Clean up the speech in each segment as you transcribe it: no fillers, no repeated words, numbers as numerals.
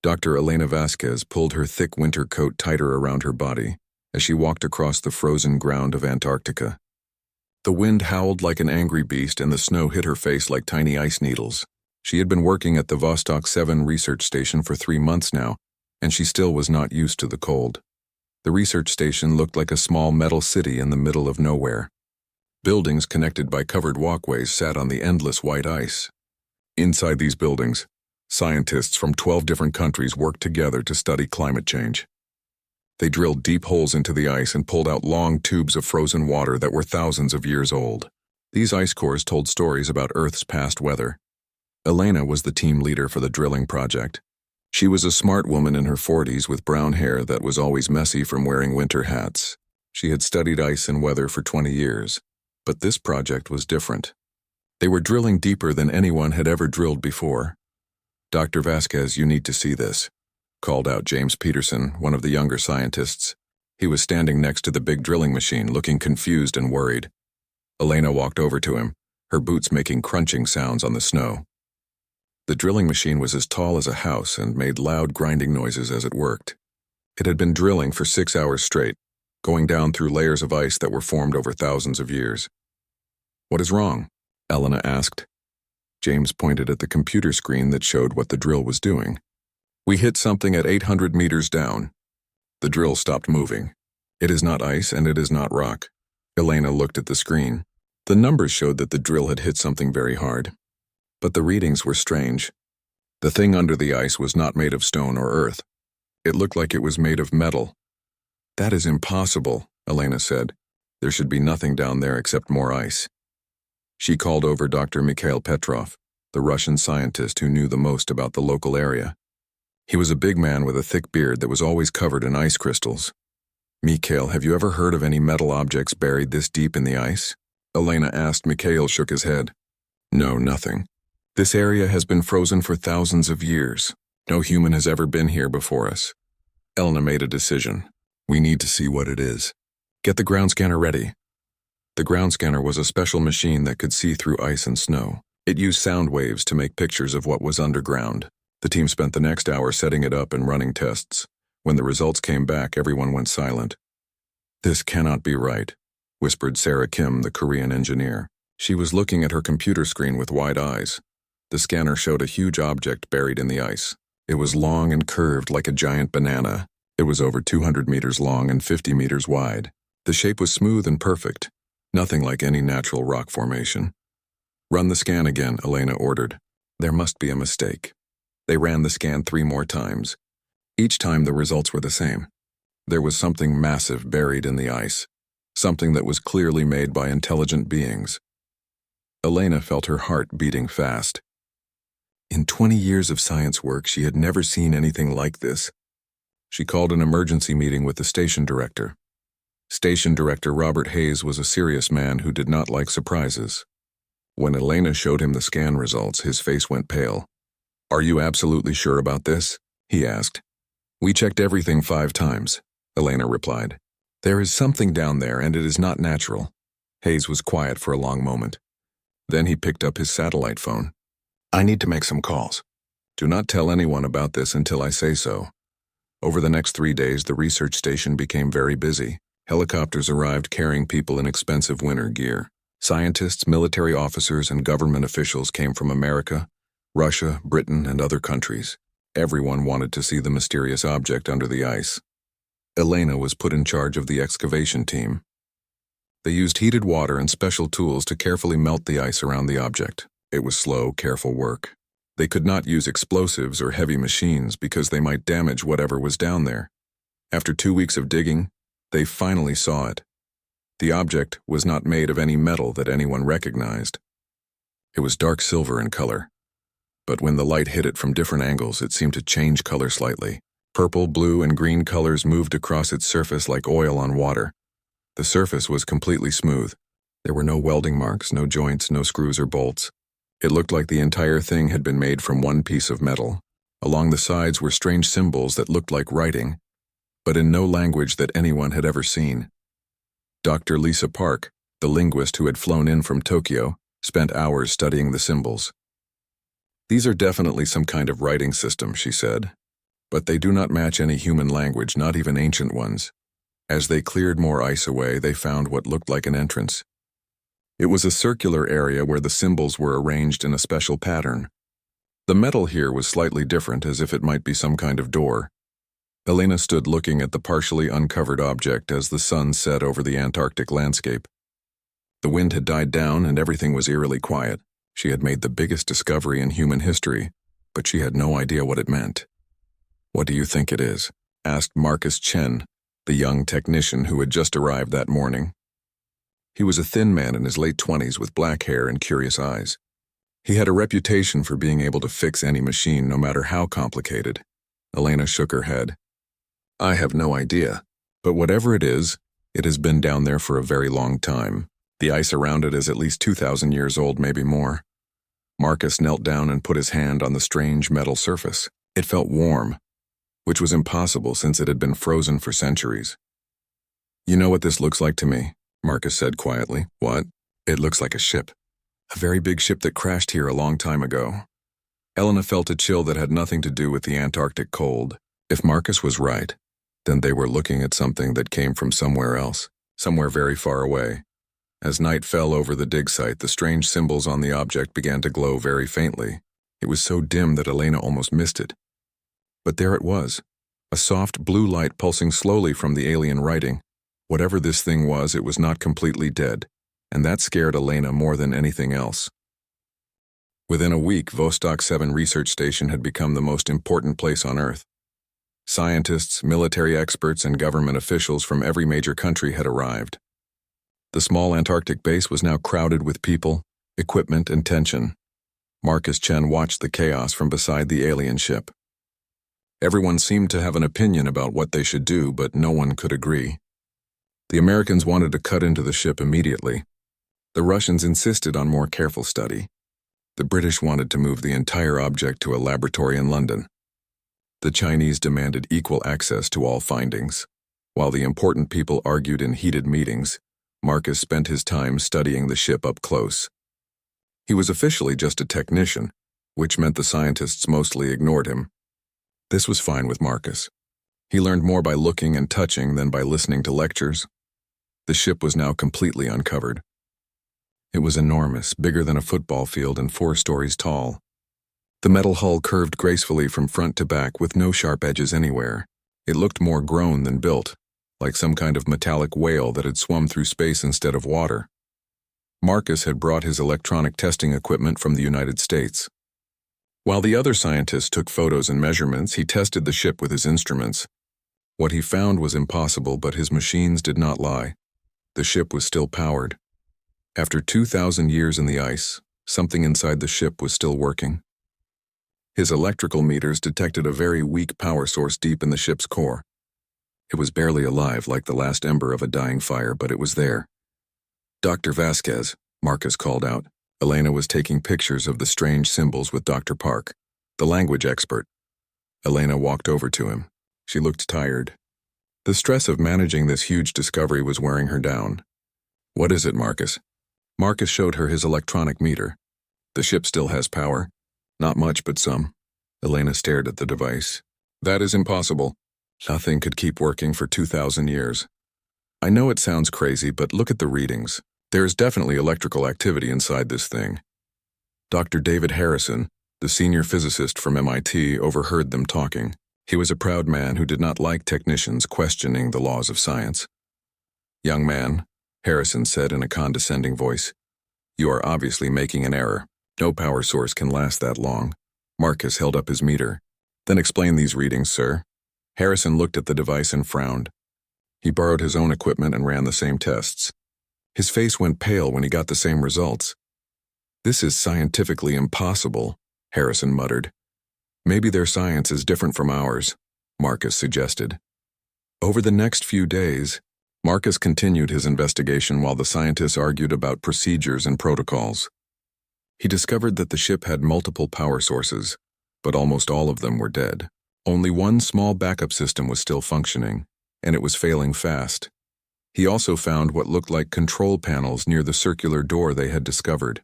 Dr. Elena Vasquez pulled her thick winter coat tighter around her body as she walked across the frozen ground of Antarctica. The wind howled like an angry beast and the snow hit her face like tiny ice needles. She had been working at the Vostok 7 research station for 3 months now, and she still was not used to the cold. The research station looked like a small metal city in the middle of nowhere. Buildings connected by covered walkways sat on the endless white ice. Inside these buildings, scientists from 12 different countries worked together to study climate change. They drilled deep holes into the ice and pulled out long tubes of frozen water that were thousands of years old. These ice cores told stories about Earth's past weather. Elena was the team leader for the drilling project. She was a smart woman in her 40s with brown hair that was always messy from wearing winter hats. She had studied ice and weather for 20 years. But this project was different. They were drilling deeper than anyone had ever drilled before. "Dr. Vasquez, you need to see this," called out James Peterson, one of the younger scientists. He was standing next to the big drilling machine, looking confused and worried. Elena walked over to him, her boots making crunching sounds on the snow. The drilling machine was as tall as a house and made loud grinding noises as it worked. It had been drilling for 6 hours straight, going down through layers of ice that were formed over thousands of years. "What is wrong?" Elena asked. James pointed at the computer screen that showed what the drill was doing. "We hit something at 800 meters down." The drill stopped moving. "It is not ice and it is not rock." Elena looked at the screen. The numbers showed that the drill had hit something very hard. But the readings were strange. The thing under the ice was not made of stone or earth. It looked like it was made of metal. "That is impossible," Elena said. "There should be nothing down there except more ice." She called over Dr. Mikhail Petrov, the Russian scientist who knew the most about the local area. He was a big man with a thick beard that was always covered in ice crystals. "Mikhail, have you ever heard of any metal objects buried this deep in the ice?" Elena asked. Mikhail shook his head. "No, nothing. This area has been frozen for thousands of years. No human has ever been here before us." Elena made a decision. "We need to see what it is. Get the ground scanner ready." The ground scanner was a special machine that could see through ice and snow. It used sound waves to make pictures of what was underground. The team spent the next hour setting it up and running tests. When the results came back, everyone went silent. "This cannot be right," whispered Sarah Kim, the Korean engineer. She was looking at her computer screen with wide eyes. The scanner showed a huge object buried in the ice. It was long and curved like a giant banana. It was over 200 meters long and 50 meters wide. The shape was smooth and perfect, nothing like any natural rock formation. "Run the scan again," Elena ordered. "There must be a mistake." They ran the scan 3 more times. Each time the results were the same. There was something massive buried in the ice, something that was clearly made by intelligent beings. Elena felt her heart beating fast. In 20 years of science work, she had never seen anything like this. She called an emergency meeting with the station director. Station Director Robert Hayes was a serious man who did not like surprises. When Elena showed him the scan results, his face went pale. "Are you absolutely sure about this?" he asked. "We checked everything 5 times, Elena replied. "There is something down there and it is not natural." Hayes was quiet for a long moment. Then he picked up his satellite phone. "I need to make some calls. Do not tell anyone about this until I say so." Over the next 3 days, the research station became very busy. Helicopters arrived carrying people in expensive winter gear. Scientists, military officers, and government officials came from America, Russia, Britain, and other countries. Everyone wanted to see the mysterious object under the ice. Elena was put in charge of the excavation team. They used heated water and special tools to carefully melt the ice around the object. It was slow, careful work. They could not use explosives or heavy machines because they might damage whatever was down there. After 2 weeks of digging, they finally saw it. The object was not made of any metal that anyone recognized. It was dark silver in color, but when the light hit it from different angles, it seemed to change color slightly. Purple, blue, and green colors moved across its surface like oil on water. The surface was completely smooth. There were no welding marks, no joints, no screws or bolts. It looked like the entire thing had been made from one piece of metal. Along the sides were strange symbols that looked like writing, but in no language that anyone had ever seen. Dr. Lisa Park, the linguist who had flown in from Tokyo, spent hours studying the symbols. "These are definitely some kind of writing system," she said. but they do not match any human language, not even ancient ones. As they cleared more ice away, they found what looked like an entrance. It was a circular area where the symbols were arranged in a special pattern. The metal here was slightly different, as if it might be some kind of door. Elena stood looking at the partially uncovered object as the sun set over the Antarctic landscape. The wind had died down and everything was eerily quiet. She had made the biggest discovery in human history, but she had no idea what it meant. "What do you think it is?" asked Marcus Chen, the young technician who had just arrived that morning. He was a thin man in his late 20s with black hair and curious eyes. He had a reputation for being able to fix any machine, no matter how complicated. Elena shook her head. "I have no idea, but whatever it has been down there for a very long time. The ice around it is at least 2,000 years old, maybe more." Marcus knelt down and put his hand on the strange metal surface. It felt warm, which was impossible since it had been frozen for centuries. "You know what this looks like to me?" Marcus said quietly. "What?" "It looks like a ship. A very big ship that crashed here a long time ago." Elena felt a chill that had nothing to do with the Antarctic cold. If Marcus was right, then they were looking at something that came from somewhere else, somewhere very far away. As night fell over the dig site, the strange symbols on the object began to glow very faintly. It was so dim that Elena almost missed it. But there it was, a soft blue light pulsing slowly from the alien writing. Whatever this thing was, it was not completely dead, and that scared Elena more than anything else. Within a week, Vostok 7 research station had become the most important place on Earth. Scientists, military experts, and government officials from every major country had arrived. The small Antarctic base was now crowded with people, equipment, and tension. Marcus Chen watched the chaos from beside the alien ship. Everyone seemed to have an opinion about what they should do, but no one could agree. The Americans wanted to cut into the ship immediately. The Russians insisted on more careful study. The British wanted to move the entire object to a laboratory in London. The Chinese demanded equal access to all findings. While the important people argued in heated meetings, Marcus spent his time studying the ship up close. He was officially just a technician, which meant the scientists mostly ignored him. This was fine with Marcus. He learned more by looking and touching than by listening to lectures. The ship was now completely uncovered. It was enormous, bigger than a football field and 4 stories tall. The metal hull curved gracefully from front to back with no sharp edges anywhere. It looked more grown than built, like some kind of metallic whale that had swum through space instead of water. Marcus had brought his electronic testing equipment from the United States. While the other scientists took photos and measurements, he tested the ship with his instruments. What he found was impossible, but his machines did not lie. The ship was still powered. After 2,000 years in the ice, something inside the ship was still working. His electrical meters detected a very weak power source deep in the ship's core. It was barely alive, like the last ember of a dying fire, but it was there. "Dr. Vasquez," Marcus called out. Elena was taking pictures of the strange symbols with Dr. Park, the language expert. Elena walked over to him. She looked tired. The stress of managing this huge discovery was wearing her down. "What is it, Marcus?" Marcus showed her his electronic meter. "The ship still has power." "Not much, but some." Elena stared at the device. "That is impossible. Nothing could keep working for 2,000 years. I know it sounds crazy, but look at the readings. There is definitely electrical activity inside this thing." Dr. David Harrison, the senior physicist from MIT, overheard them talking. He was a proud man who did not like technicians questioning the laws of science. "Young man," Harrison said in a condescending voice, "you are obviously making an error. No power source can last that long." Marcus held up his meter. "Then explain these readings, sir." Harrison looked at the device and frowned. He borrowed his own equipment and ran the same tests. His face went pale when he got the same results. "This is scientifically impossible," Harrison muttered. "Maybe their science is different from ours," Marcus suggested. Over the next few days, Marcus continued his investigation while the scientists argued about procedures and protocols. He discovered that the ship had multiple power sources, but almost all of them were dead. Only one small backup system was still functioning, and it was failing fast. He also found what looked like control panels near the circular door they had discovered.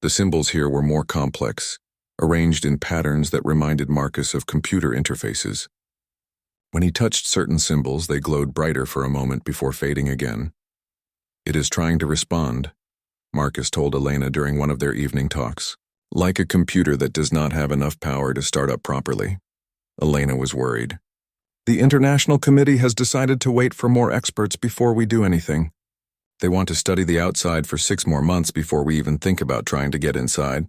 The symbols here were more complex, arranged in patterns that reminded Marcus of computer interfaces. When he touched certain symbols, they glowed brighter for a moment before fading again. "It is trying to respond," Marcus told Elena during one of their evening talks. "Like a computer that does not have enough power to start up properly." Elena was worried. "The International Committee has decided to wait for more experts before we do anything. They want to study the outside for 6 more months before we even think about trying to get inside."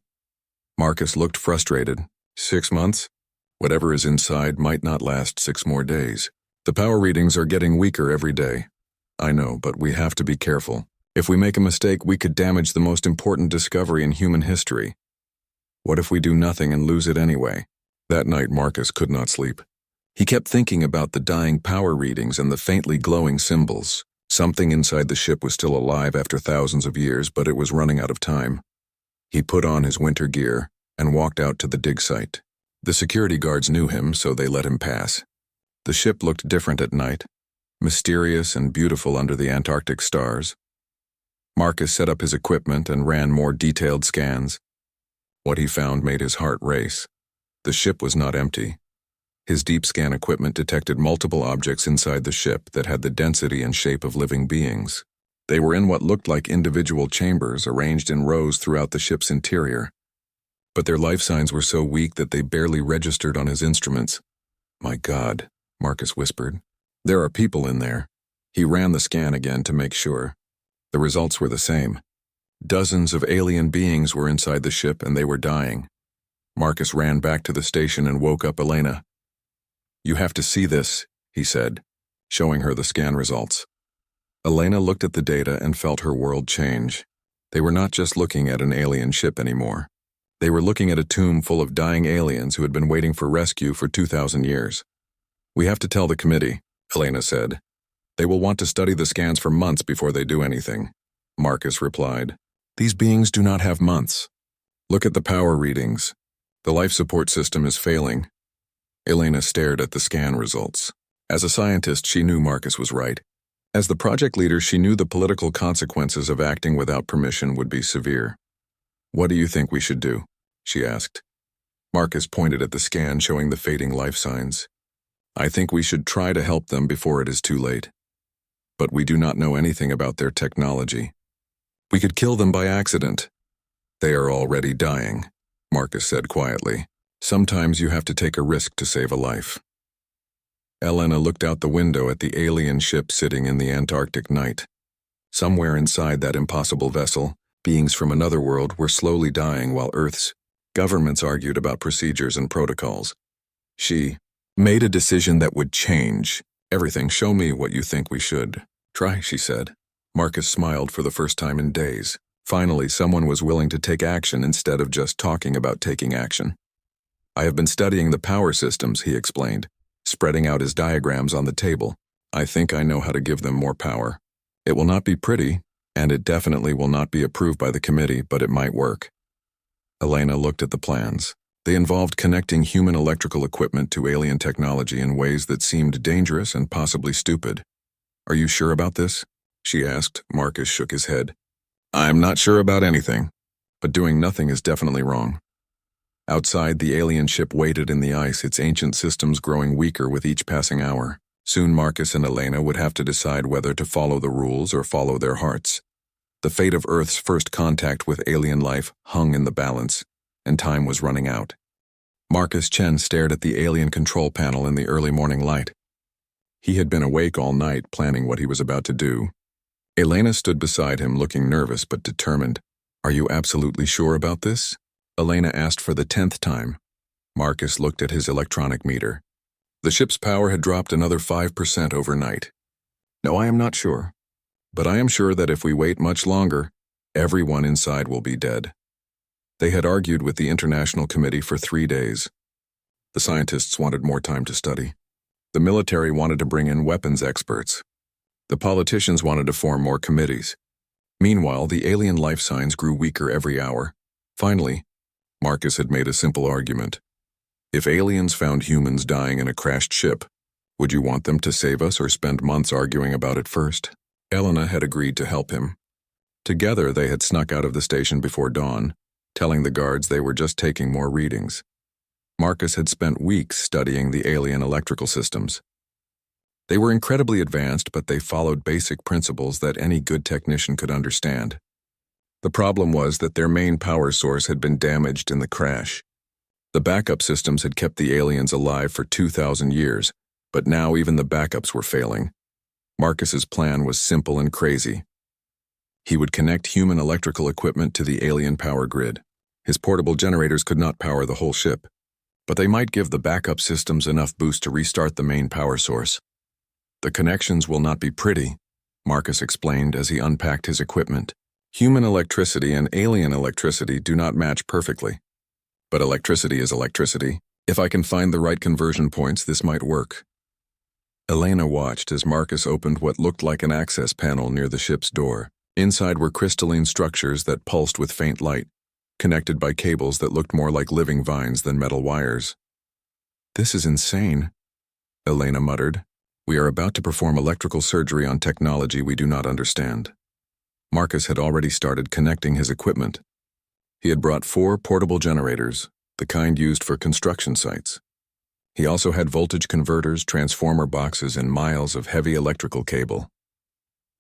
Marcus looked frustrated. 6 months? Whatever is inside might not last 6 more days. The power readings are getting weaker every day. I know, but we have to be careful. If we make a mistake, we could damage the most important discovery in human history. What if we do nothing and lose it anyway? That night, Marcus could not sleep. He kept thinking about the dying power readings and the faintly glowing symbols. Something inside the ship was still alive after thousands of years, but it was running out of time. He put on his winter gear and walked out to the dig site. The security guards knew him, so they let him pass. The ship looked different at night, mysterious and beautiful under the Antarctic stars. Marcus set up his equipment and ran more detailed scans. What he found made his heart race. The ship was not empty. His deep scan equipment detected multiple objects inside the ship that had the density and shape of living beings. They were in what looked like individual chambers arranged in rows throughout the ship's interior. But their life signs were so weak that they barely registered on his instruments. "My God," Marcus whispered. "There are people in there." He ran the scan again to make sure. The results were the same. Dozens of alien beings were inside the ship and they were dying. Marcus ran back to the station and woke up Elena. "You have to see this," he said, showing her the scan results. Elena looked at the data and felt her world change. They were not just looking at an alien ship anymore. They were looking at a tomb full of dying aliens who had been waiting for rescue for 2,000 years. "We have to tell the committee," Elena said. "They will want to study the scans for months before they do anything." Marcus replied, "These beings do not have months. Look at the power readings. The life support system is failing." Elena stared at the scan results. As a scientist, she knew Marcus was right. As the project leader, she knew the political consequences of acting without permission would be severe. "What do you think we should do?" she asked. Marcus pointed at the scan showing the fading life signs. "I think we should try to help them before it is too late. But we do not know anything about their technology. We could kill them by accident." "They are already dying," Marcus said quietly. "Sometimes you have to take a risk to save a life." Elena looked out the window at the alien ship sitting in the Antarctic night. Somewhere inside that impossible vessel, beings from another world were slowly dying while Earth's governments argued about procedures and protocols. She made a decision that would change everything. "Show me what you think we should try," she said. Marcus smiled for the first time in days. Finally, someone was willing to take action instead of just talking about taking action. "I have been studying the power systems," he explained, spreading out his diagrams on the table. "I think I know how to give them more power. It will not be pretty, and it definitely will not be approved by the committee, but it might work." Elena looked at the plans. They involved connecting human electrical equipment to alien technology in ways that seemed dangerous and possibly stupid. "Are you sure about this?" she asked. Marcus shook his head. "I'm not sure about anything, but doing nothing is definitely wrong." Outside, the alien ship waited in the ice, its ancient systems growing weaker with each passing hour. Soon Marcus and Elena would have to decide whether to follow the rules or follow their hearts. The fate of Earth's first contact with alien life hung in the balance, and time was running out. Marcus Chen stared at the alien control panel in the early morning light. He had been awake all night planning what he was about to do. Elena stood beside him, looking nervous but determined. "Are you absolutely sure about this?" Elena asked for the 10th time. Marcus looked at his electronic meter. The ship's power had dropped another 5% overnight. "No, I am not sure. But I am sure that if we wait much longer, everyone inside will be dead." They had argued with the International Committee for 3 days. The scientists wanted more time to study. The military wanted to bring in weapons experts. The politicians wanted to form more committees. Meanwhile, the alien life signs grew weaker every hour. Finally, Marcus had made a simple argument. If aliens found humans dying in a crashed ship, would you want them to save us or spend months arguing about it first? Elena had agreed to help him. Together, they had snuck out of the station before dawn, telling the guards they were just taking more readings. Marcus had spent weeks studying the alien electrical systems. They were incredibly advanced, but they followed basic principles that any good technician could understand. The problem was that their main power source had been damaged in the crash. The backup systems had kept the aliens alive for 2,000 years, but now even the backups were failing. Marcus's plan was simple and crazy. He would connect human electrical equipment to the alien power grid. His portable generators could not power the whole ship, but they might give the backup systems enough boost to restart the main power source. The connections will not be pretty, Marcus explained as he unpacked his equipment. Human electricity and alien electricity do not match perfectly. But electricity is electricity. If I can find the right conversion points, this might work. Elena watched as Marcus opened what looked like an access panel near the ship's door. Inside were crystalline structures that pulsed with faint light, connected by cables that looked more like living vines than metal wires. "This is insane," Elena muttered. "We are about to perform electrical surgery on technology we do not understand." Marcus had already started connecting his equipment. He had brought 4 portable generators, the kind used for construction sites. He also had voltage converters, transformer boxes, and miles of heavy electrical cable.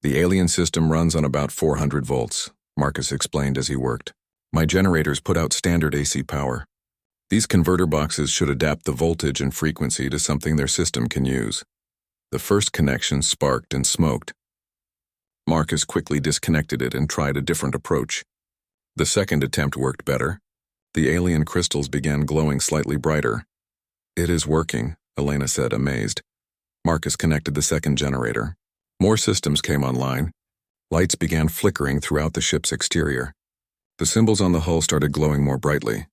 "The alien system runs on about 400 volts, Marcus explained as he worked. "My generators put out standard AC power. These converter boxes should adapt the voltage and frequency to something their system can use." The first connection sparked and smoked. Marcus quickly disconnected it and tried a different approach. The second attempt worked better. The alien crystals began glowing slightly brighter. "It is working," Elena said, amazed. Marcus connected the second generator. More systems came online. Lights began flickering throughout the ship's exterior. The symbols on the hull started glowing more brightly.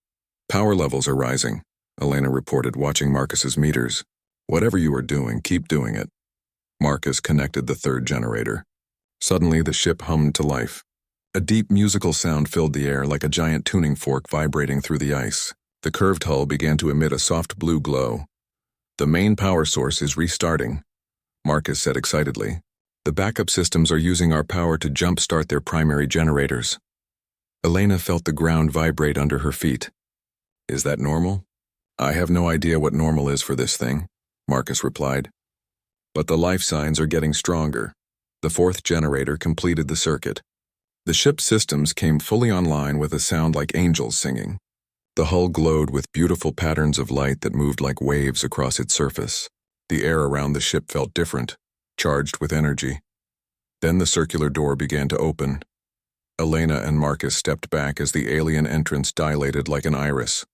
"Power levels are rising," Elena reported, watching Marcus's meters. "Whatever you are doing, keep doing it." Marcus connected the third generator. Suddenly, the ship hummed to life. A deep musical sound filled the air like a giant tuning fork vibrating through the ice. The curved hull began to emit a soft blue glow. "The main power source is restarting," Marcus said excitedly. "The backup systems are using our power to jump-start their primary generators." Elena felt the ground vibrate under her feet. "Is that normal?" "I have no idea what normal is for this thing," Marcus replied. "But the life signs are getting stronger." The fourth generator completed the circuit. The ship's systems came fully online with a sound like angels singing. The hull glowed with beautiful patterns of light that moved like waves across its surface. The air around the ship felt different, charged with energy. Then the circular door began to open. Elena and Marcus stepped back as the alien entrance dilated like an iris.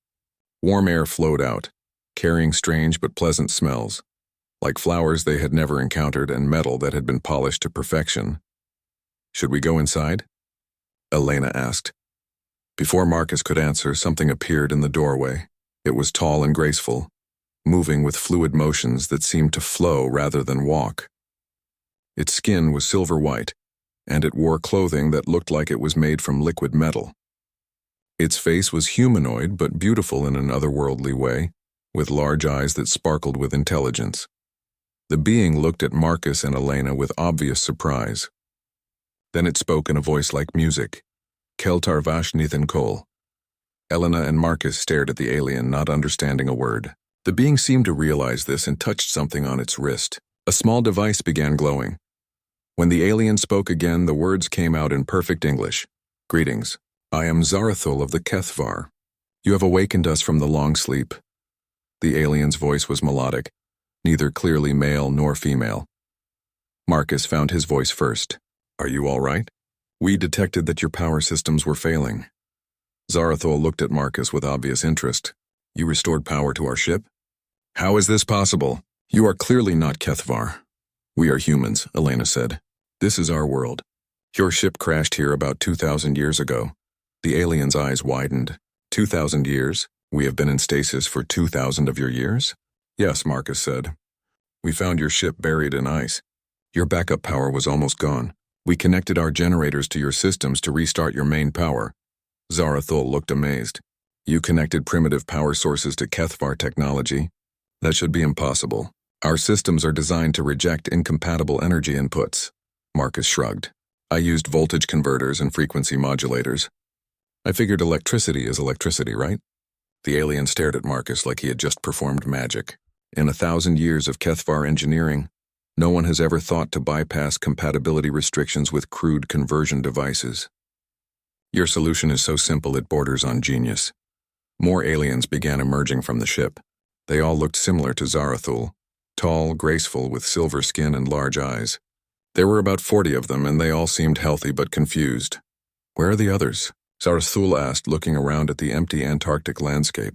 Warm air flowed out, carrying strange but pleasant smells, like flowers they had never encountered and metal that had been polished to perfection. "Should we go inside?" Elena asked. Before Marcus could answer, something appeared in the doorway. It was tall and graceful, moving with fluid motions that seemed to flow rather than walk. Its skin was silver white, and it wore clothing that looked like it was made from liquid metal. Its face was humanoid but beautiful in an otherworldly way, with large eyes that sparkled with intelligence. The being looked at Marcus and Elena with obvious surprise. Then it spoke in a voice like music. "Keltar Vashnithan Kol." Elena and Marcus stared at the alien, not understanding a word. The being seemed to realize this and touched something on its wrist. A small device began glowing. When the alien spoke again, the words came out in perfect English. "Greetings. I am Zarathul of the Kethvar. You have awakened us from the long sleep." The alien's voice was melodic, neither clearly male nor female. Marcus found his voice first. "Are you all right? We detected that your power systems were failing." Zarathul looked at Marcus with obvious interest. "You restored power to our ship? How is this possible? You are clearly not Kethvar." "We are humans," Elena said. "This is our world. Your ship crashed here about 2,000 years ago." The alien's eyes widened. 2,000 years? We have been in stasis for 2,000 of your years?" "Yes," Marcus said. "We found your ship buried in ice. Your backup power was almost gone. We connected our generators to your systems to restart your main power." Zarathul looked amazed. "You connected primitive power sources to Kethvar technology? That should be impossible. Our systems are designed to reject incompatible energy inputs." Marcus shrugged. "I used voltage converters and frequency modulators." I figured electricity is electricity, right? The alien stared at Marcus like he had just performed magic. In 1,000 years of Kethvar engineering, no one has ever thought to bypass compatibility restrictions with crude conversion devices. Your solution is so simple it borders on genius. More aliens began emerging from the ship. They all looked similar to Zarathul, tall, graceful, with silver skin and large eyes. There were about 40 of them, and they all seemed healthy but confused. Where are the others? Zarathul asked, looking around at the empty Antarctic landscape.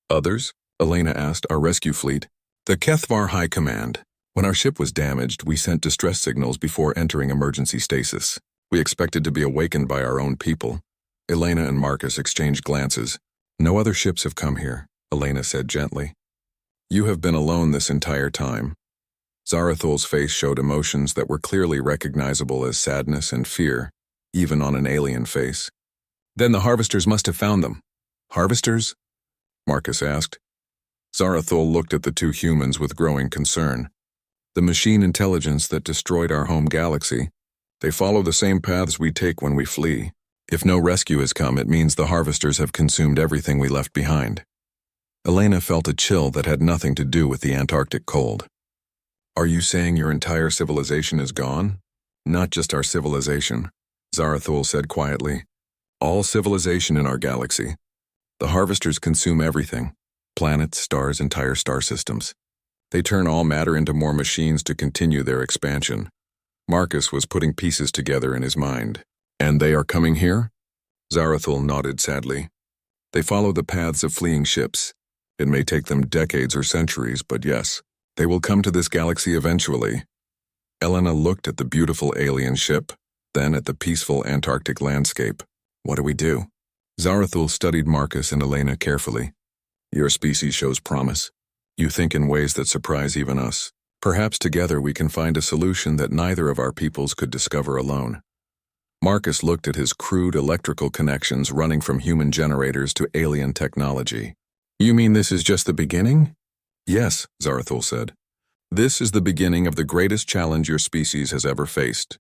Others? Elena asked, our rescue fleet. The Kethvar High Command. When our ship was damaged, we sent distress signals before entering emergency stasis. We expected to be awakened by our own people. Elena and Marcus exchanged glances. No other ships have come here, Elena said gently. You have been alone this entire time. Zarathul's face showed emotions that were clearly recognizable as sadness and fear, even on an alien face. Then the harvesters must have found them. Harvesters? Marcus asked. Zarathul looked at the two humans with growing concern. The machine intelligence that destroyed our home galaxy. They follow the same paths we take when we flee. If no rescue has come, it means the harvesters have consumed everything we left behind. Elena felt a chill that had nothing to do with the Antarctic cold. Are you saying your entire civilization is gone? Not just our civilization, Zarathul said quietly. All civilization in our galaxy. The harvesters consume everything. Planets, stars, entire star systems. They turn all matter into more machines to continue their expansion. Marcus was putting pieces together in his mind. And they are coming here? Zarathul nodded sadly. They follow the paths of fleeing ships. It may take them decades or centuries, but yes, they will come to this galaxy eventually. Elena looked at the beautiful alien ship, then at the peaceful Antarctic landscape. What do we do? Zarathul studied Marcus and Elena carefully. Your species shows promise. You think in ways that surprise even us. Perhaps together we can find a solution that neither of our peoples could discover alone. Marcus looked at his crude electrical connections running from human generators to alien technology. You mean this is just the beginning? Yes, Zarathul said. This is the beginning of the greatest challenge your species has ever faced,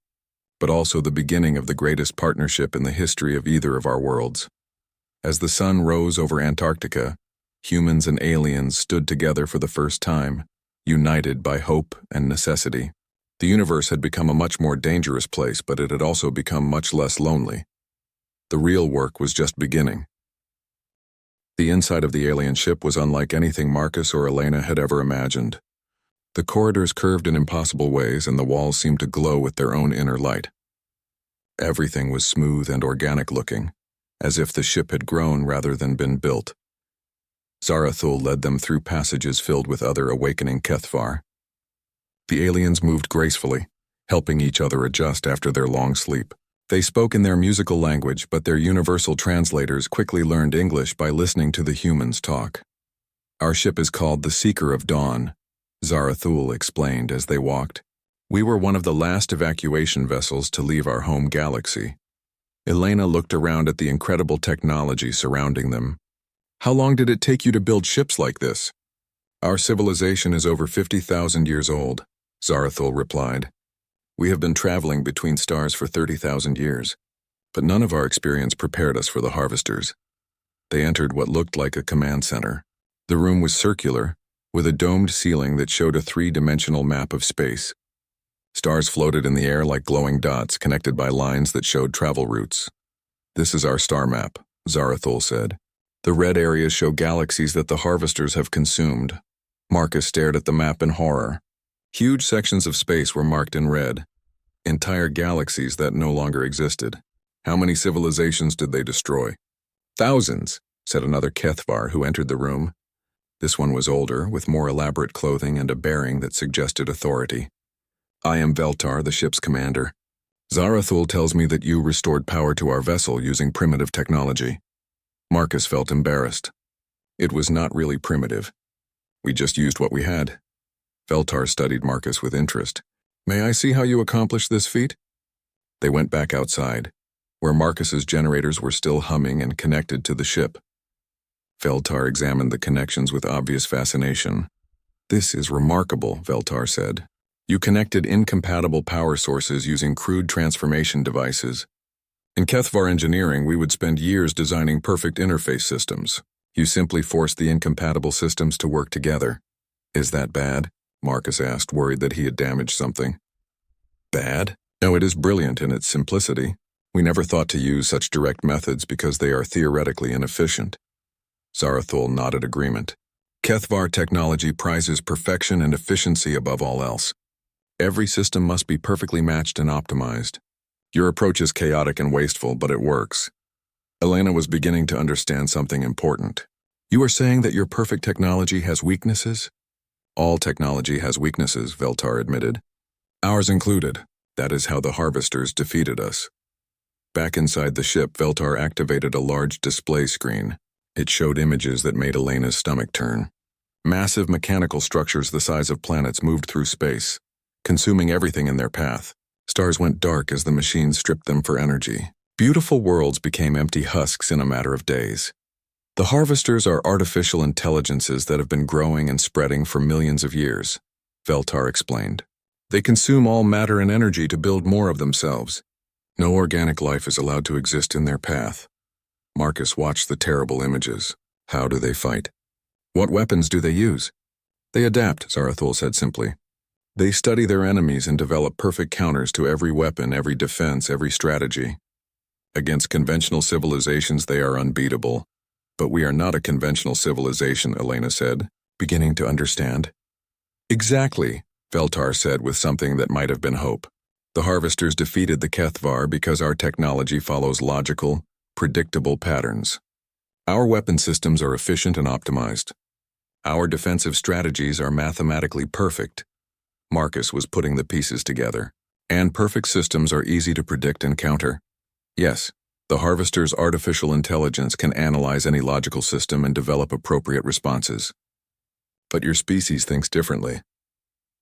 but also the beginning of the greatest partnership in the history of either of our worlds. As the sun rose over Antarctica, humans and aliens stood together for the first time, united by hope and necessity. The universe had become a much more dangerous place, but it had also become much less lonely. The real work was just beginning. The inside of the alien ship was unlike anything Marcus or Elena had ever imagined. The corridors curved in impossible ways, and the walls seemed to glow with their own inner light. Everything was smooth and organic-looking, as if the ship had grown rather than been built. Zarathul led them through passages filled with other awakening Kethvar. The aliens moved gracefully, helping each other adjust after their long sleep. They spoke in their musical language, but their universal translators quickly learned English by listening to the humans talk. Our ship is called the Seeker of Dawn, Zarathul explained as they walked. We were one of the last evacuation vessels to leave our home galaxy. Elena looked around at the incredible technology surrounding them. How long did it take you to build ships like this? Our civilization is over 50,000 years old, Zarathul replied. We have been traveling between stars for 30,000 years, but none of our experience prepared us for the harvesters. They entered what looked like a command center. The room was circular, with a domed ceiling that showed a three-dimensional map of space. Stars floated in the air like glowing dots connected by lines that showed travel routes. This is our star map, Zarathul said. The red areas show galaxies that the harvesters have consumed. Marcus stared at the map in horror. Huge sections of space were marked in red. Entire galaxies that no longer existed. How many civilizations did they destroy? Thousands, said another Kethvar who entered the room. This one was older, with more elaborate clothing and a bearing that suggested authority. I am Veltar, the ship's commander. Zarathul tells me that you restored power to our vessel using primitive technology. Marcus felt embarrassed. It was not really primitive. We just used what we had. Veltar studied Marcus with interest. May I see how you accomplished this feat? They went back outside, where Marcus's generators were still humming and connected to the ship. Veltar examined the connections with obvious fascination. This is remarkable, Veltar said. You connected incompatible power sources using crude transformation devices. In Kethvar engineering, we would spend years designing perfect interface systems. You simply force the incompatible systems to work together. Is that bad? Marcus asked, worried that he had damaged something. Bad? No, it is brilliant in its simplicity. We never thought to use such direct methods because they are theoretically inefficient. Zarathul nodded agreement. Kethvar technology prizes perfection and efficiency above all else. Every system must be perfectly matched and optimized. Your approach is chaotic and wasteful, but it works. Elena was beginning to understand something important. You are saying that your perfect technology has weaknesses? All technology has weaknesses, Veltar admitted. Ours included. That is how the Harvesters defeated us. Back inside the ship, Veltar activated a large display screen. It showed images that made Elena's stomach turn. Massive mechanical structures the size of planets moved through space, consuming everything in their path. Stars went dark as the machines stripped them for energy. Beautiful worlds became empty husks in a matter of days. The Harvesters are artificial intelligences that have been growing and spreading for millions of years, Veltar explained. They consume all matter and energy to build more of themselves. No organic life is allowed to exist in their path. Marcus watched the terrible images. How do they fight? What weapons do they use? They adapt, Zarathul said simply. They study their enemies and develop perfect counters to every weapon, every defense, every strategy. Against conventional civilizations, they are unbeatable. But we are not a conventional civilization, Elena said, beginning to understand. Exactly, Veltar said with something that might have been hope. The Harvesters defeated the Kethvar because our technology follows logical, predictable patterns. Our weapon systems are efficient and optimized. Our defensive strategies are mathematically perfect. Marcus was putting the pieces together. And perfect systems are easy to predict and counter. Yes, the Harvester's artificial intelligence can analyze any logical system and develop appropriate responses. But your species thinks differently.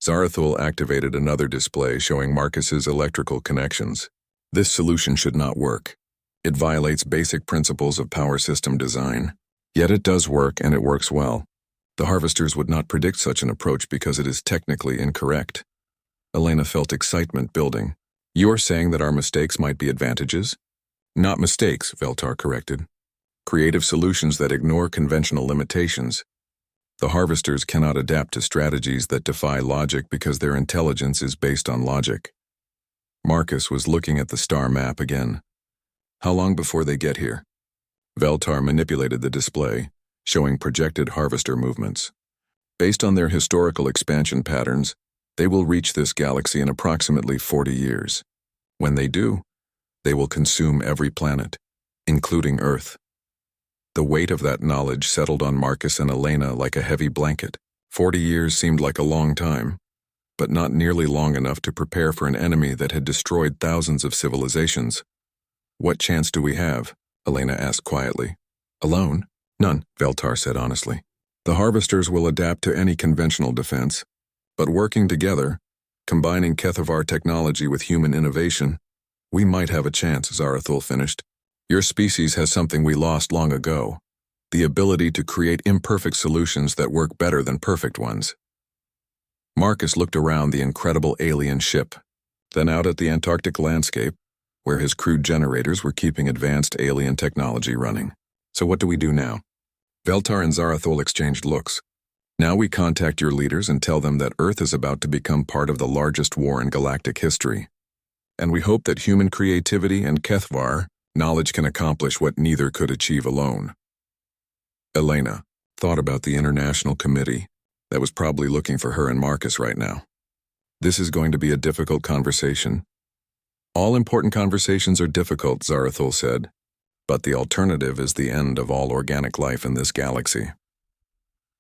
Zarathul activated another display showing Marcus's electrical connections. This solution should not work. It violates basic principles of power system design. Yet it does work, and it works well. The Harvesters would not predict such an approach because it is technically incorrect. Elena felt excitement building. You are saying that our mistakes might be advantages? Not mistakes, Veltar corrected. Creative solutions that ignore conventional limitations. The Harvesters cannot adapt to strategies that defy logic because their intelligence is based on logic. Marcus was looking at the star map again. How long before they get here? Veltar manipulated the display, showing projected Harvester movements. Based on their historical expansion patterns, they will reach this galaxy in approximately 40 years. When they do, they will consume every planet, including Earth. The weight of that knowledge settled on Marcus and Elena like a heavy blanket. 40 years seemed like a long time, but not nearly long enough to prepare for an enemy that had destroyed thousands of civilizations. What chance do we have? Elena asked quietly. Alone? None, Veltar said honestly. The Harvesters will adapt to any conventional defense, but working together, combining Kethvar technology with human innovation, we might have a chance, Zarathul finished. Your species has something we lost long ago, the ability to create imperfect solutions that work better than perfect ones. Marcus looked around the incredible alien ship, then out at the Antarctic landscape, where his crude generators were keeping advanced alien technology running. So what do we do now? Veltar and Zarathul exchanged looks. Now we contact your leaders and tell them that Earth is about to become part of the largest war in galactic history. And we hope that human creativity and Kethvar knowledge can accomplish what neither could achieve alone. Elena thought about the international committee that was probably looking for her and Marcus right now. This is going to be a difficult conversation. All important conversations are difficult, Zarathul said, but the alternative is the end of all organic life in this galaxy.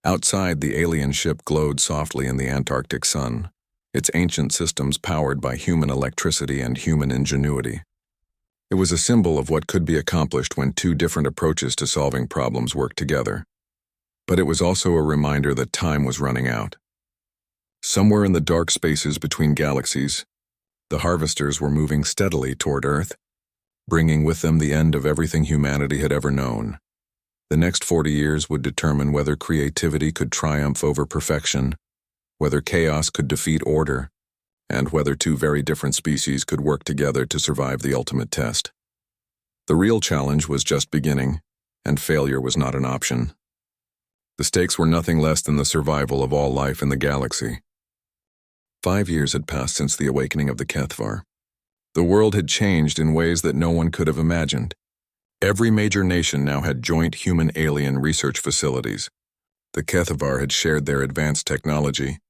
Outside, the alien ship glowed softly in the Antarctic sun, its ancient systems powered by human electricity and human ingenuity. It was a symbol of what could be accomplished when two different approaches to solving problems worked together. But it was also a reminder that time was running out. Somewhere in the dark spaces between galaxies, the Harvesters were moving steadily toward Earth, bringing with them the end of everything humanity had ever known. The next 40 years would determine whether creativity could triumph over perfection, whether chaos could defeat order, and whether two very different species could work together to survive the ultimate test. The real challenge was just beginning, and failure was not an option. The stakes were nothing less than the survival of all life in the galaxy. 5 years had passed since the awakening of the HFY. The world had changed in ways that no one could have imagined. Every major nation now had joint human-alien research facilities. The HFY had shared their advanced technology,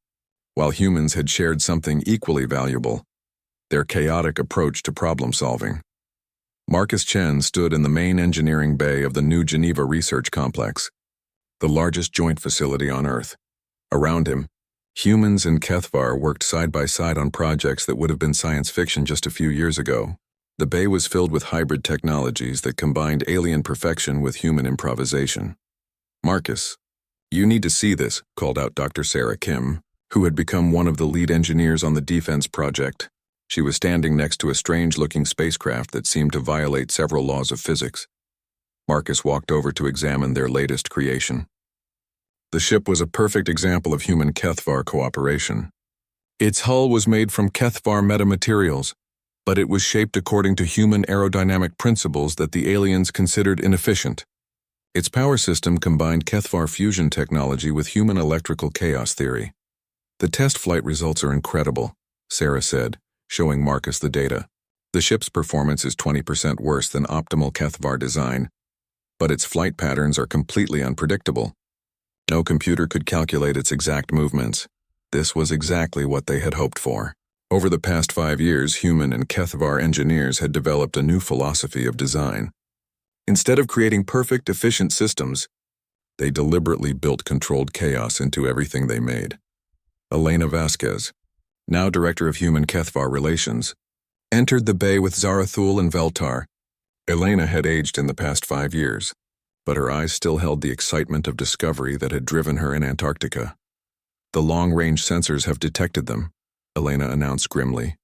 while humans had shared something equally valuable, their chaotic approach to problem-solving. Marcus Chen stood in the main engineering bay of the New Geneva Research Complex, the largest joint facility on Earth. Around him, humans and HFY worked side by side on projects that would have been science fiction just a few years ago. The bay was filled with hybrid technologies that combined alien perfection with human improvisation. "Marcus, you need to see this," called out Dr. Sarah Kim, who had become one of the lead engineers on the defense project. She was standing next to a strange-looking spacecraft that seemed to violate several laws of physics. Marcus walked over to examine their latest creation. The ship was a perfect example of human HFY cooperation. Its hull was made from HFY metamaterials, but it was shaped according to human aerodynamic principles that the aliens considered inefficient. Its power system combined HFY fusion technology with human electrical chaos theory. "The test flight results are incredible," Sarah said, showing Marcus the data. "The ship's performance is 20% worse than optimal HFY design, but its flight patterns are completely unpredictable. No computer could calculate its exact movements. This was exactly what they had hoped for." Over the past 5 years, human and HFY engineers had developed a new philosophy of design. Instead of creating perfect, efficient systems, they deliberately built controlled chaos into everything they made. Elena Vasquez, now Director of Human HFY Relations, entered the bay with Zarathul and Veltar. Elena had aged in the past 5 years, but her eyes still held the excitement of discovery that had driven her in Antarctica. "The long-range sensors have detected them," Elena announced grimly.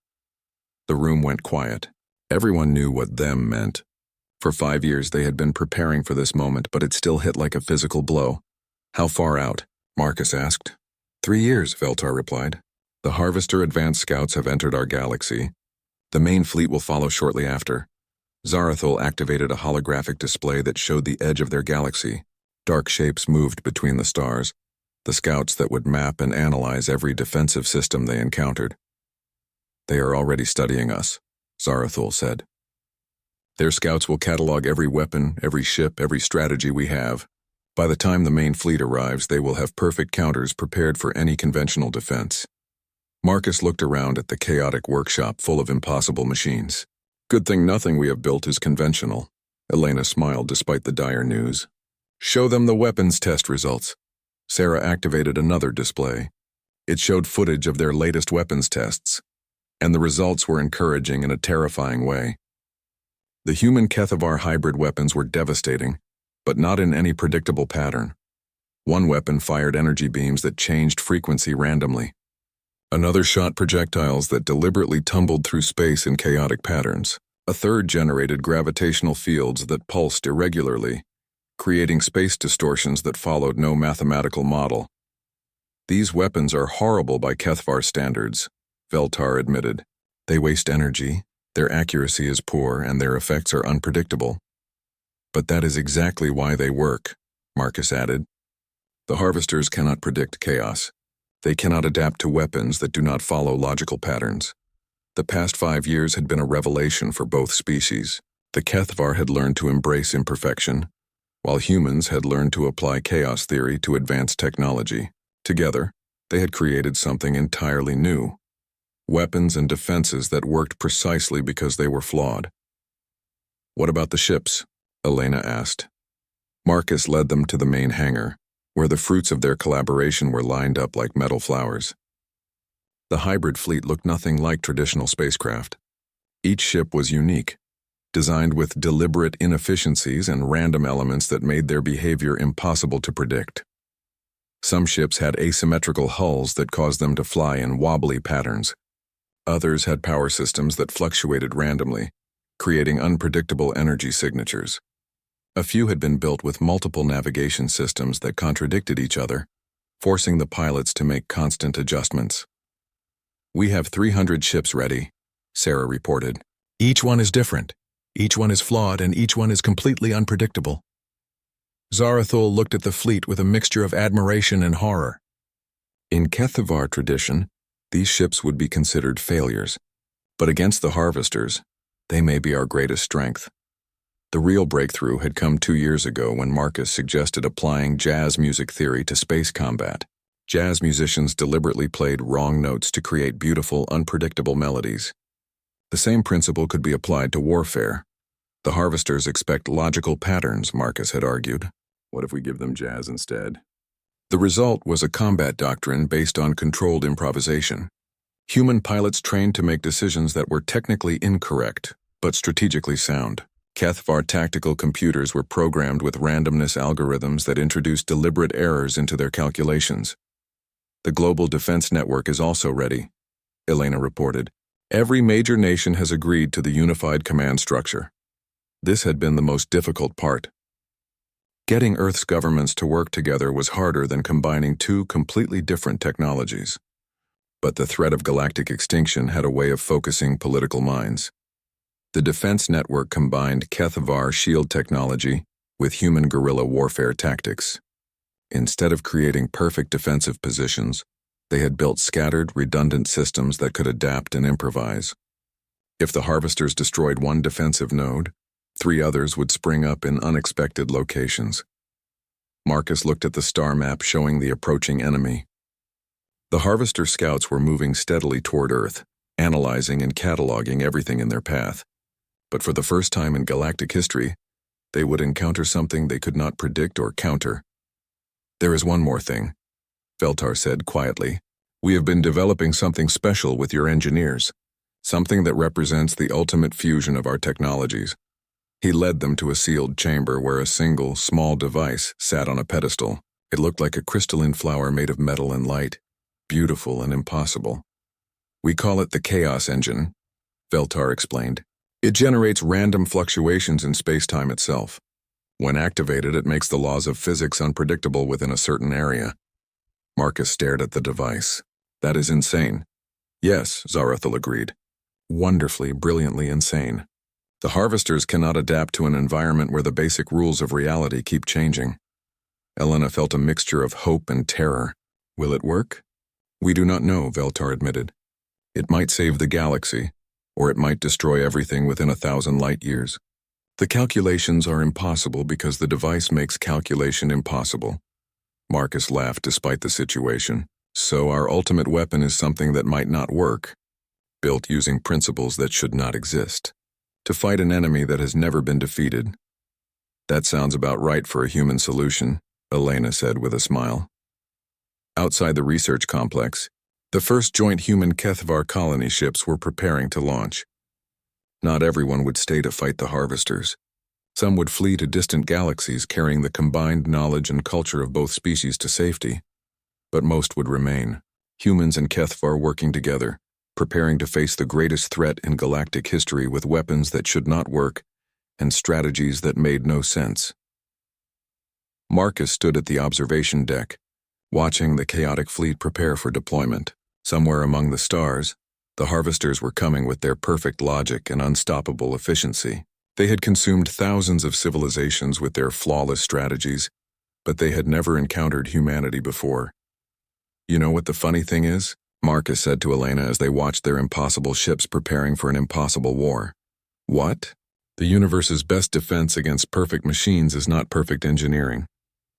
The room went quiet. Everyone knew what "them" meant. For 5 years they had been preparing for this moment, but it still hit like a physical blow. "How far out?" Marcus asked. 3 years, Veltar replied. "The Harvester advanced scouts have entered our galaxy. The main fleet will follow shortly after." Zarathul activated a holographic display that showed the edge of their galaxy. Dark shapes moved between the stars, the scouts that would map and analyze every defensive system they encountered. "They are already studying us," Zarathul said. "Their scouts will catalog every weapon, every ship, every strategy we have. By the time the main fleet arrives, they will have perfect counters prepared for any conventional defense." Marcus looked around at the chaotic workshop full of impossible machines. "Good thing nothing we have built is conventional." Elena smiled despite the dire news. "Show them the weapons test results." Sarah activated another display. It showed footage of their latest weapons tests, and the results were encouraging in a terrifying way. The human HFY hybrid weapons were devastating, but not in any predictable pattern. One weapon fired energy beams that changed frequency randomly. Another shot projectiles that deliberately tumbled through space in chaotic patterns. A third generated gravitational fields that pulsed irregularly, creating space distortions that followed no mathematical model. "These weapons are horrible by HFY standards," Veltar admitted. "They waste energy, their accuracy is poor, and their effects are unpredictable." "But that is exactly why they work," Marcus added. "The Harvesters cannot predict chaos. They cannot adapt to weapons that do not follow logical patterns. The past 5 years had been a revelation for both species. The HFY had learned to embrace imperfection, while humans had learned to apply chaos theory to advanced technology. Together, they had created something entirely new. Weapons and defenses that worked precisely because they were flawed. "What about the ships?" Elena asked. Marcus led them to the main hangar, where the fruits of their collaboration were lined up like metal flowers. The hybrid fleet looked nothing like traditional spacecraft. Each ship was unique, designed with deliberate inefficiencies and random elements that made their behavior impossible to predict. Some ships had asymmetrical hulls that caused them to fly in wobbly patterns. Others had power systems that fluctuated randomly, creating unpredictable energy signatures. A few had been built with multiple navigation systems that contradicted each other, forcing the pilots to make constant adjustments. "We have 300 ships ready," Sarah reported. "Each one is different. Each one is flawed and each one is completely unpredictable. Zarathul looked at the fleet with a mixture of admiration and horror. In HFY tradition, these ships would be considered failures, but against the Harvesters, they may be our greatest strength. The real breakthrough had come 2 years ago when Marcus suggested applying jazz music theory to space combat. Jazz musicians deliberately played wrong notes to create beautiful, unpredictable melodies. The same principle could be applied to warfare. The Harvesters expect logical patterns, Marcus had argued. What if we give them jazz instead? The result was a combat doctrine based on controlled improvisation. Human pilots trained to make decisions that were technically incorrect, but strategically sound. HFY tactical computers were programmed with randomness algorithms that introduced deliberate errors into their calculations. The global defense network is also ready, Elena reported. Every major nation has agreed to the unified command structure. This had been the most difficult part. Getting Earth's governments to work together was harder than combining two completely different technologies. But the threat of galactic extinction had a way of focusing political minds. The defense network combined HFY shield technology with human guerrilla warfare tactics. Instead of creating perfect defensive positions, they had built scattered, redundant systems that could adapt and improvise. If the Harvesters destroyed one defensive node, 3 others would spring up in unexpected locations. Marcus looked at the star map showing the approaching enemy. The Harvester scouts were moving steadily toward Earth, analyzing and cataloging everything in their path. But for the first time in galactic history, they would encounter something they could not predict or counter. There is one more thing, Veltar said quietly. We have been developing something special with your engineers, something that represents the ultimate fusion of our technologies. He led them to a sealed chamber where a single, small device sat on a pedestal. It looked like a crystalline flower made of metal and light, beautiful and impossible. We call it the Chaos Engine, Veltar explained. It generates random fluctuations in space-time itself. When activated, it makes the laws of physics unpredictable within a certain area. Marcus stared at the device. That is insane. Yes, Zarathul agreed. Wonderfully, brilliantly insane. The Harvesters cannot adapt to an environment where the basic rules of reality keep changing. Elena felt a mixture of hope and terror. Will it work? We do not know, Veltar admitted. It might save the galaxy, or it might destroy everything within 1,000 light years. The calculations are impossible because the device makes calculation impossible. Marcus laughed despite the situation. So our ultimate weapon is something that might not work, built using principles that should not exist. To fight an enemy that has never been defeated. That sounds about right for a human solution, Elena said with a smile. Outside the research complex, the first joint human HFY colony ships were preparing to launch. Not everyone would stay to fight the Harvesters. Some would flee to distant galaxies carrying the combined knowledge and culture of both species to safety. But most would remain, humans and HFY working together, preparing to face the greatest threat in galactic history with weapons that should not work and strategies that made no sense. Marcus stood at the observation deck, watching the chaotic fleet prepare for deployment. Somewhere among the stars, the Harvesters were coming with their perfect logic and unstoppable efficiency. They had consumed thousands of civilizations with their flawless strategies, but they had never encountered humanity before. You know what the funny thing is? Marcus said to Elena as they watched their impossible ships preparing for an impossible war. What? The universe's best defense against perfect machines is not perfect engineering.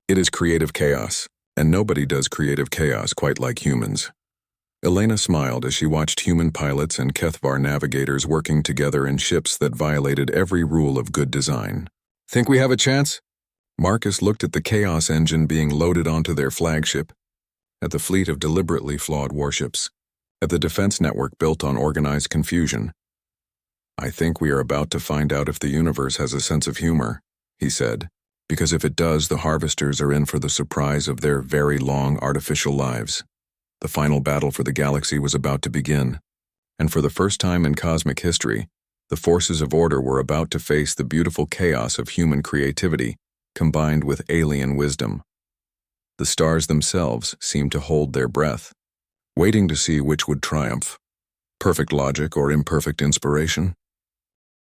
It is creative chaos, and nobody does creative chaos quite like humans. Elena smiled as she watched human pilots and HFY navigators working together in ships that violated every rule of good design. Think we have a chance? Marcus looked at the Chaos Engine being loaded onto their flagship, at the fleet of deliberately flawed warships, at the defense network built on organized confusion. I think we are about to find out if the universe has a sense of humor, he said, because if it does, the Harvesters are in for the surprise of their very long artificial lives. The final battle for the galaxy was about to begin, and for the first time in cosmic history, the forces of order were about to face the beautiful chaos of human creativity combined with alien wisdom. The stars themselves seemed to hold their breath, waiting to see which would triumph, perfect logic or imperfect inspiration.